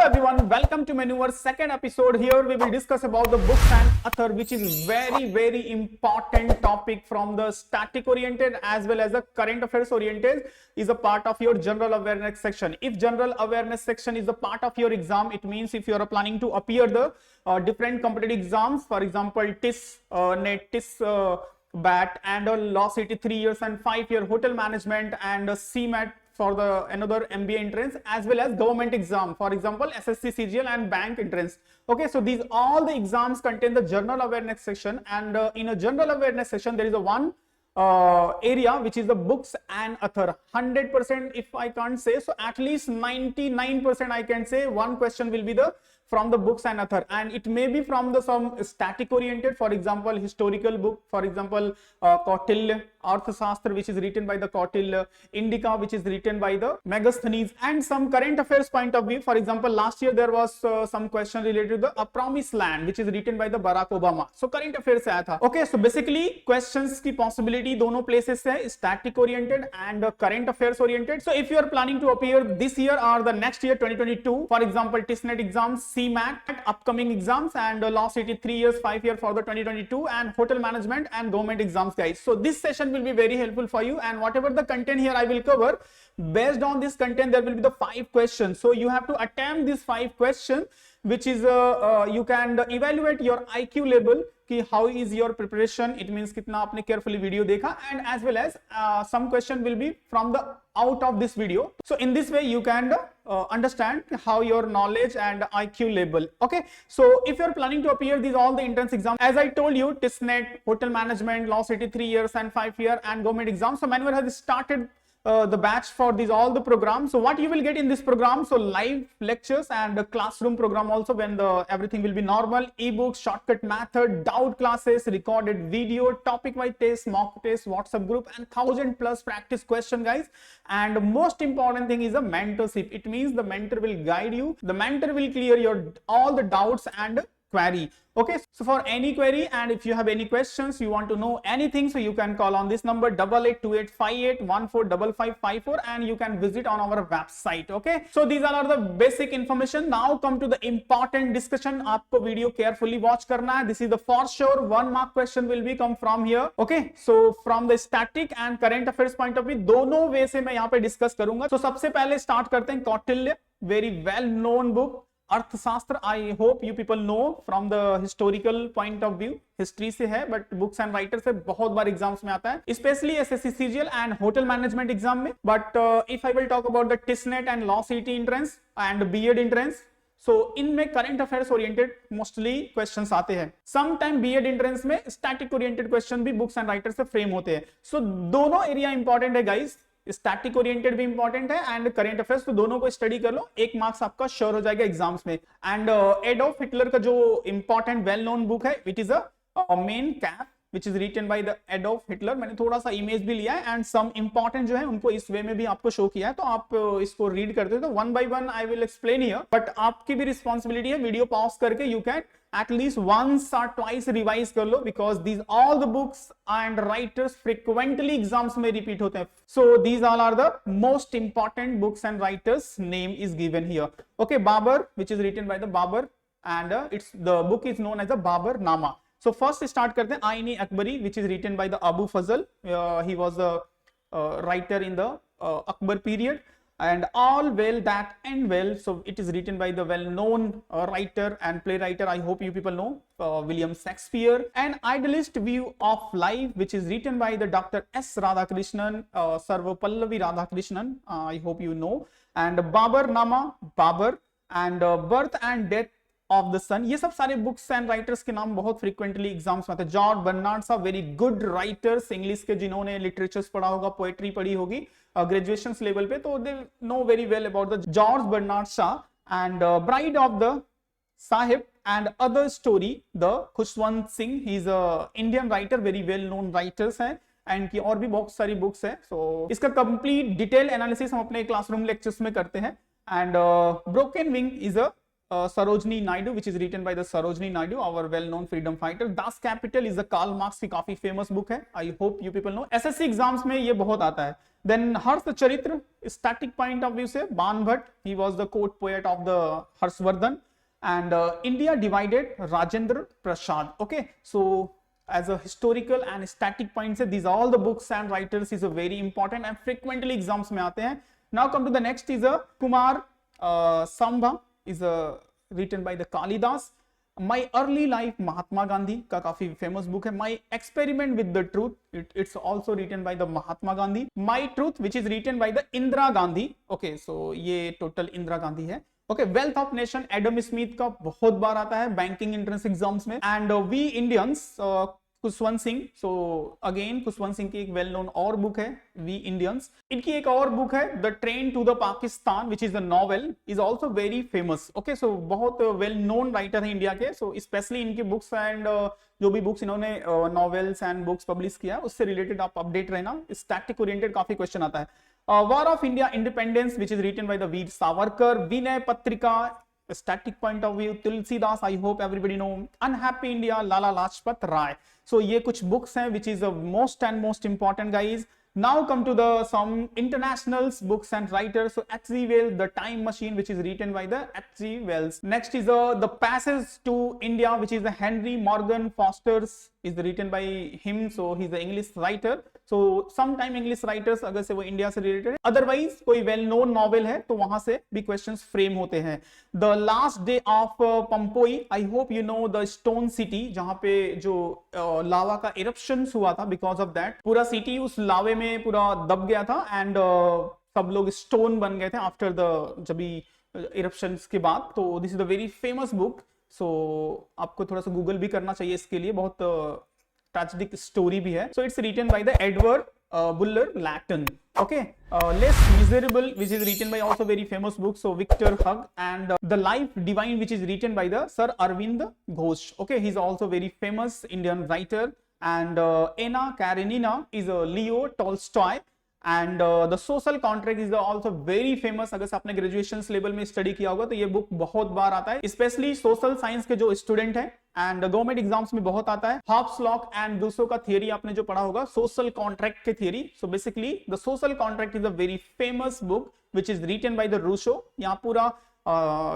everyone, welcome to Manuver's second episode. Here we will discuss about the books and author, which is very important topic from the static oriented as well as the current affairs oriented, is a part of your general awareness section. If general awareness section is a part of your exam, it means if you are planning to appear the different competitive exams, for example TIS, NET, TIS, BAT, and Law City 3 years and 5 year hotel management, and CMAT for the another MBA entrance, as well as government exam, for example SSC, CGL and bank entrance. Okay, so these all the exams contain the general awareness section, and in a general awareness section there is a one area which is the books and author. 100% if I can't say, so at least 99% I can say one question will be the from the books and author, and it may be from the some static oriented, for example historical book, for example Kautilya, Arthashastra, which is written by the Kautilya, Indica, which is written by the Megasthenes, and some current affairs point of view. For example, last year there was some question related to the A Promised Land, which is written by the Barack Obama. So current affairs से आया था. Okay, so basically questions की possibility दोनों places से, static oriented and current affairs oriented. So if you are planning to appear this year or the next year 2022, for example TISNET exams, CMAT upcoming exams, and Law City 3 years 5 year for the 2022, and hotel management and government exams, guys. So this session will be very helpful for you, and whatever the content here I will cover, based on this content there will be the 5 questions. So you have to attempt these 5 questions, which is you can evaluate your IQ level कि how is your preparation, it means कितना आपने carefully video देखा, and as well as some question will be from the out of this video. So in this way you can understand how your knowledge and IQ level. Okay, so if you're planning to appear these all the entrance exams, as I told you, TISNET, hotel management, Law City 3 years and 5 year, and government exams, so Manuver has started the batch for these all the programs. So what you will get in this program, so live lectures and the classroom program also, when the everything will be normal, ebooks, shortcut method, doubt classes, recorded video, topic wise test, mock test, WhatsApp group, and 1000+ practice question, guys. And most important thing is a mentorship. It means the mentor will guide you, the mentor will clear your all the doubts and query. Okay, so for any query, and if you have any questions, you want to know anything, so you can call on this number 882858145554, and you can visit on our website. Okay, so these are the basic information. Now come to the important discussion. आपको video carefully watch करना है. This is the for sure 1 mark question will be come from here. Okay, so from the static and current affairs point of view, दोनों वे से मैं यहाँ पे discuss करूंगा. So सबसे पहले start करते हैं Kautilya, very well known book. अर्थशास्त्र, आई hope you people know from the historical point of view, history से है, बट बुक्स एंड राइटर से बहुत बार एग्जाम्स में आता है, specially SSC, CGL and hotel management exam में. But if I will talk about the TISSNET and law city entrance and BEd entrance, so इनमें current affairs oriented mostly questions आते हैं. Some time BEd entrance में static oriented question भी books and writer से frame होते हैं. So दोनों area important है गाइस, स्टैटिक ओरिएंटेड भी इंपॉर्टेंट है एंड करंट अफेयर्स, तो दोनों को स्टडी कर लो, 1 मार्क्स आपका श्योर हो जाएगा एग्जाम्स में. एंड एडोल्फ हिटलर का जो इंपॉर्टेंट वेल नोन बुक है, it is a main cap which is written by the Adolf Hitler. मैंने थोड़ा सा इमेज भी लिया है एंड सम इंपॉर्टेंट जो है उनको इस वे में भी आपको शो किया है, तो आप इसको रीड करते हो. तो 1 by 1 I will explain here, but आपकी भी रिस्पॉन्सिबिलिटी है वीडियो पॉज करके you can at least once or twice revise कर लो, because these all the books and writers frequently exams में रिपीट होते हैं. So these all are the most important books and writers, name is given here. Okay, Babur, which is written by the Babur, and it's the book is known as the Babar नामा. So first start करते हैं आईनी Akbari, which is written by the Abu Fazl. He was a writer in the Akbar period, and all well that end well. So it is written by the well-known writer and playwright, I hope you people know, William Shakespeare. An idealist view of life, which is written by the Dr. S. Radhakrishnan, Sarvapallavi Radhakrishnan, I hope you know. And Babar Nama, Babar, and Birth and Death of the sun. ये सब सारे books and writers के नाम बहुत frequently exams में आते हैं. George Bernard Shaw, very good writers, English के जिन्होंने लिटरेचर्स पढ़ा होगा, पोएट्री पढ़ी होगी ग्रेजुएशन लेवल पे, तो they know very well about the George Bernard Shaw. And bride of the sahib and other story, the Khushwant Singh, he is a Indian writer, very well known writers हैं, and की और भी बहुत सारी बुक्स है. सो इसका कंप्लीट डिटेल एनालिसिस हम अपने क्लासरूम लेक्चर्स में करते हैं. And broken wing is a Sarojini Naidu, which is written by the Sarojini Naidu, our well-known freedom fighter. Das Kapital is a Karl Marx की काफी famous book है. I hope you people know. SSC exams में ये बहुत आता है. Then Harsh Charitra, static point of view से बाण Bhatt, he was the court poet of the Harshvardhan. And India Divided, Rajendra Prasad. Okay, so as a historical and static point से these all the books and writers is a very important and frequently exams में आते हैं. Now come to the next is a Kumar Sambha is written by the Kalidas. My Early Life, Mahatma Gandhi का काफी famous book है. My Experiment with the Truth, it's also written by the Mahatma Gandhi. My Truth, which is written by the Indira Gandhi. Okay, so ये total Indira Gandhi है. Okay, Wealth of Nation, Adam Smith का बहुत बार आता है banking entrance exams में. And we Indians, Khushwant Singh. So again Khushwant Singh की एक वेल नोन और बुक है वी इंडियंस. इनकी एक और बुक है the train to the Pakistan, which is the novel, is also very famous. Okay, so बहुत वेल नोन राइटर है इंडिया के. सो स्पेशली इनकी बुक्स एंड जो भी बुक्स इन्होंने नॉवेल्स एंड बुक्स पब्लिश किया उससे रिलेटेड आप अपडेट रहना. स्टैटिक ओरिएंटेड काफी क्वेश्चन आता है. War of India independence, which is written by the Veer Savarkar. Vinay Patrika, static point of view, Tulsidas, I hope everybody know. Unhappy India, Lala Lajpat Rai. So ये कुछ books हैं which is the most and most important guys. Now come to the some internationals books and writers. So H.G. Wells, The Time Machine, which is written by the H.G. Wells. Next is the Passage to India, which is the Henry Morgan Foster's, is written by him. So he's the English writer. So sometime English writers अगर से वो India से related है, otherwise कोई well known novel है तो वहां से भी क्वेश्चंस फ्रेम होते हैं. The last day of Pompeii, I hope you know the stone city, जहां पे जो लावा का इरप्शन हुआ था. बिकॉज ऑफ दैट पूरा सिटी उस लावे में पूरा दब गया था एंड सब लोग स्टोन बन गए थे आफ्टर द जब भी इरप्शन के बाद. तो this is the very famous book. So आपको थोड़ा सा गूगल भी करना चाहिए इसके लिए, बहुत ट्रेजिक स्टोरी भी है. So it's written by the Edward Bulwer Lytton. Okay, Less Miserable, which is written by also very famous book, so Victor Hug. And The Life Divine, which is written by the Sir Arvind Ghosh. Okay, he's also very famous Indian writer. And Anna Karenina is a Leo Tolstoy. And The Social Contract is also very famous. अगर आपने graduation level में study किया होगा तो ये book बहुत बार आता है, स्पेशली सोशल साइंस के जो स्टूडेंट हैं एंड गवर्नमेंट एग्जाम्स में बहुत आता है. हॉब्स लॉक एंड रूसो का थियरी आपने जो पढ़ा होगा, सोशल कॉन्ट्रैक्ट के theory. So basically the social contract is a very famous book which is written by the Rousseau. यहाँ पूरा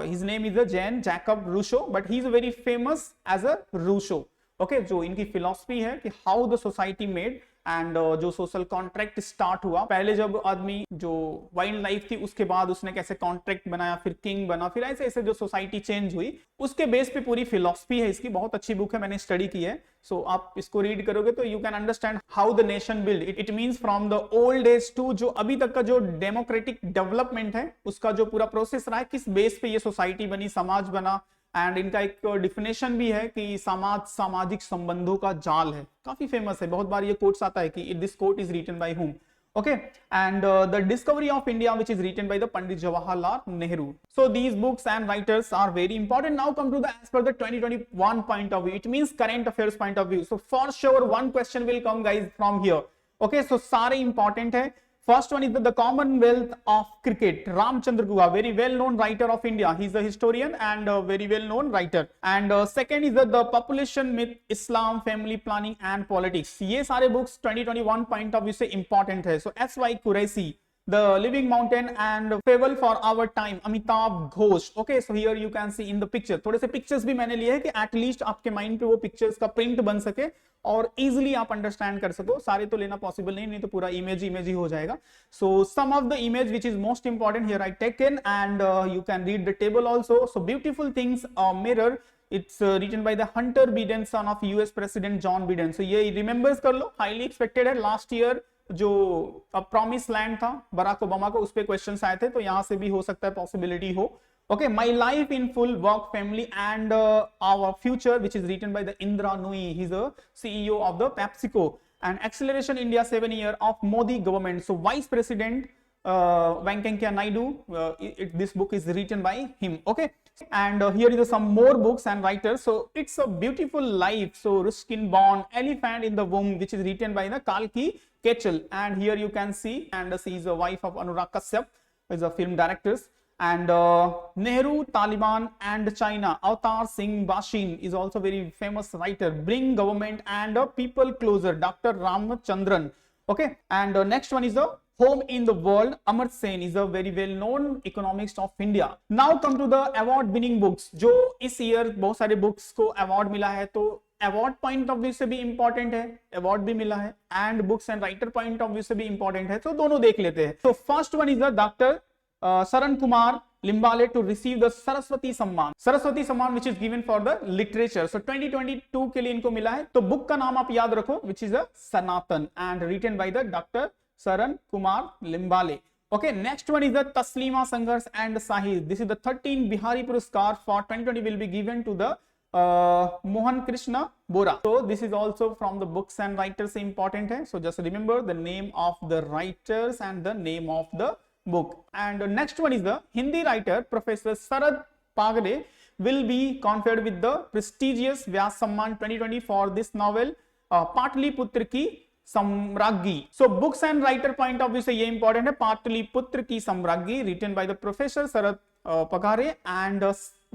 his name is Jean Jacob Rousseau, but he is very famous as a Rousseau. Okay, जो इनकी philosophy है कि how the society made and जो social contract start हुआ, पहले जब आदमी जो वाइल्ड लाइफ थी उसके बाद उसने कैसे कॉन्ट्रैक्ट बनाया, फिर किंग बना, फिर ऐसे ऐसे जो सोसाइटी चेंज हुई उसके बेस पे पूरी फिलॉसफी है इसकी. बहुत अच्छी बुक है, मैंने स्टडी की है. सो आप इसको रीड करोगे तो you can understand how the nation build. It means from the old age to जो अभी तक का जो डेमोक्रेटिक डेवलपमेंट है उसका जो पूरा प्रोसेस रहा है, किस बेस पे ये सोसाइटी बनी, समाज बना. एंड इनका एक डिफिनेशन भी है कि समाज सामाजिक संबंधों का जाल है. काफी फेमस है, बहुत बार ये कोट्स आता है कि this quote is written by Hume. Okay, and the Discovery of India, which is written by the Pandit Jawaharlal Nehru. So these books and writers are very important. Now come to the as per the 2021 point of view. It means current affairs point of view. So for sure one question will come guys from here. Okay, so सारे important है. First one is the Commonwealth of Cricket. Ramchandra Guha, very well known writer of India. He's a historian and a very well known writer. And second is the Population Myth, Islam, Family Planning and Politics. ये सारे books 2021 point of view से important है. So S.Y. Qureshi, The Living Mountain and Fable for Our Time, Amitabh Ghosh. Okay, so here you can see in the picture. थोड़े से pictures भी मैंने लिए हैं कि at least आपके mind पे वो pictures का print बन सके और easily आप understand कर सको. सारे तो लेना possible नहीं तो पूरा image ही हो जाएगा. So some of the image which is most important here I taken and you can read the table also. So Beautiful Things, Mirror. It's written by the Hunter Biden, son of US President John Biden. So ये remembers कर लो, highly expected है. Last year जो promise land था Barack Obama को, उस पे questions आए थे, तो यहां से भी हो सकता है पॉसिबिलिटी हो. Okay, my life in full, work, family and our future, which is written by the Indira Nooyi. He is a CEO of the PepsiCo. And acceleration India 7 year of Modi government. So vice president Venkaiah Naidu, this book is written by him. Okay, and here is some more books and writers. So It's a Beautiful Life, so Ruskin Bond, Elephant in the Womb, which is written by the Kalki Ketchel. And here you can see, and she is a wife of Anurag Kashyap, who is a film director. And Nehru, Taliban and China. Avatar Singh Bashin is also very famous writer. Bring government and people closer. Dr. Ramachandran. Okay, and next one is the Home in the World. Amartya Sen is a very well known economist of India. Now come to the award winning books. जो इस year बहुत सारे books को award मिला है, तो award point of view से भी इंपॉर्टेंट है, अवार्ड भी मिला है, and books and writer point of view से भी इंपॉर्टेंट है, तो दोनों देख लेते हैं. तो first one is the doctor Sharan Kumar Limbale to receive the Saraswati Samman. Saraswati Samman which is given for the literature. So 2022 के लिए इनको मिला है. तो बुक का नाम आप याद रखो, which is a Sanatan and written by the doctor Sharan Kumar Limbale. Okay, next one is the Taslima Sanghars and Sahil. This is the 13th Bihari Puraskar for 2020 will be given to the Mohan Krishna Bora. So this is also from the books and writers important hai. So just remember the name of the writers and the name of the book. And next one is the Hindi writer Professor Sarad Pagade will be conferred with the prestigious Vyas Samman 2020 for this novel Patliputra Ki Samraggi. So books and writer point of view से ये important है. पाटलिपुत्र की सम्राज्ञी written by the Professor Sarad Pagare and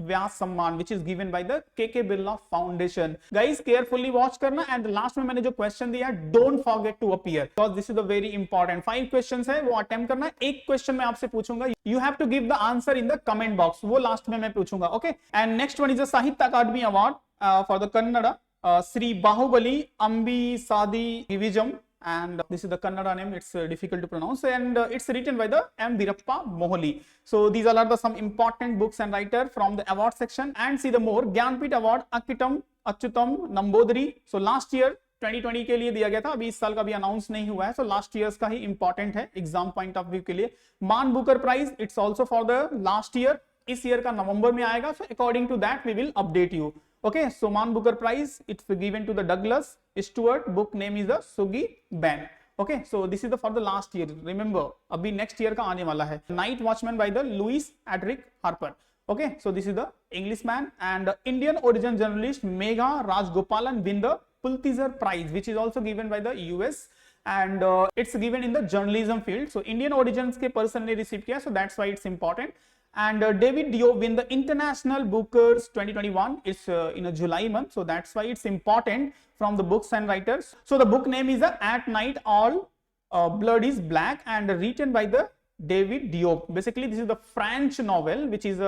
Vyas Samman which is given by the KK Birla Foundation. Guys carefully watch करना. And last में मैंने जो question दिया है don't forget to appear because this is the very important. 5 questions है वो attempt करना है. एक question मैं आपसे पूछूंगा. You have to give the answer in the comment box. वो last में मैं पूछूंगा. Okay. And next one is the Sahitya Akademi Award for the Kannada. Sri Bahubali Ambi Sadi Vivijam, and this is the Kannada name, it's difficult to pronounce, and it's written by the M. Virappa Mohali. So these all are the some important books and writer from the award section. And see the more Gyanpith Award Akitam Achyutam Nambodari. So last year 2020 के लिए दिया गया था, अभी इस साल का भी अनाउंस नहीं हुआ है. सो लास्ट ईयर्स का ही इंपॉर्टेंट है एग्जाम पॉइंट ऑफ व्यू के लिए. Man Booker prize it's also for the last year. इस ईयर का नवंबर में आएगा. So according to that we will update you. Okay, so Man Booker Prize, it's given to the Douglas Stewart. Book name is the Sugi Ben. Okay, so this is the for the last year. Remember, अभी next year का आने वाला है. Night Watchman by the Louis Adric Harper. Okay, so this is the Englishman and Indian origin journalist Megha Rajgopalan win the Pulitzer Prize, which is also given by the US and it's given in the journalism field. So Indian origins के person ने receive किया, so that's why it's important. And David Diop win the International Bookers 2021. It's in a July month, so that's why it's important from the books and writers. So the book name is At Night All Blood is Black and written by the David Diop. Basically, this is the French novel which is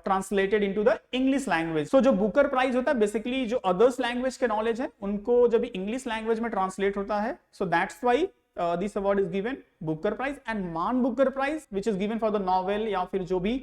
translated into the English language. So जो Booker Prize होता है, basically जो others language के knowledge है, उनको जब English language में translate होता है, so that's why this award is given Booker Prize. And Man Booker Prize which is given for the novel या फिर जो भी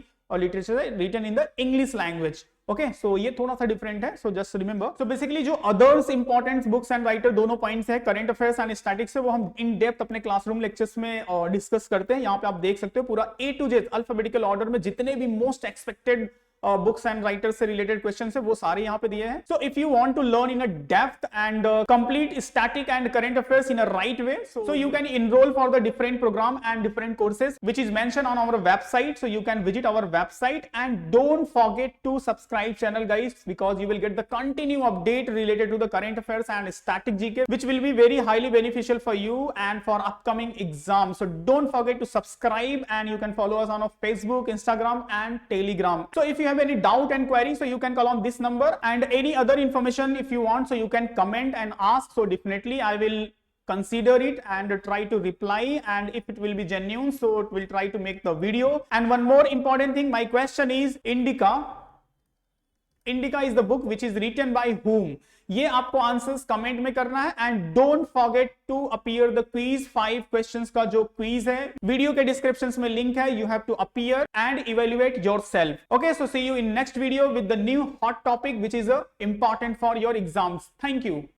literature है written in the English language. Okay, so ये थोड़ा सा different है. So just remember. So basically जो others important books and writer दोनों points है current affairs and statistics है, वो हम in depth अपने classroom lectures में discuss करते हैं. यहाँ पे आप देख सकते हो पूरा A to Z alphabetical order में जितने भी most expected books and writers से रिलेटेड क्वेश्चन है वो सारे यहाँ पे दिए हैं. So if you want to learn in a depth and complete static and current affairs in a right way, so you can enroll for the different program and different courses which is mentioned on our website. So you can visit our website and don't forget to subscribe channel guys, because you will get the continue update related to the current affairs and static GK which will be very highly beneficial for you and for upcoming exams. So don't forget to subscribe and you can follow us on our Facebook, Instagram and Telegram. So if you have any doubt and query, so you can call on this number, and any other information if you want, so you can comment and ask. So definitely I will consider it and try to reply, and if it will be genuine, so it will try to make the video. And one more important thing, my question is Indica is the book which is written by whom? ये आपको answers comment में करना है. And don't forget to appear the quiz. 5 questions का जो quiz है video के description में लिंक है. You have to appear and evaluate yourself. Okay, so see you in next video with the new hot topic which is important for your exams. Thank you.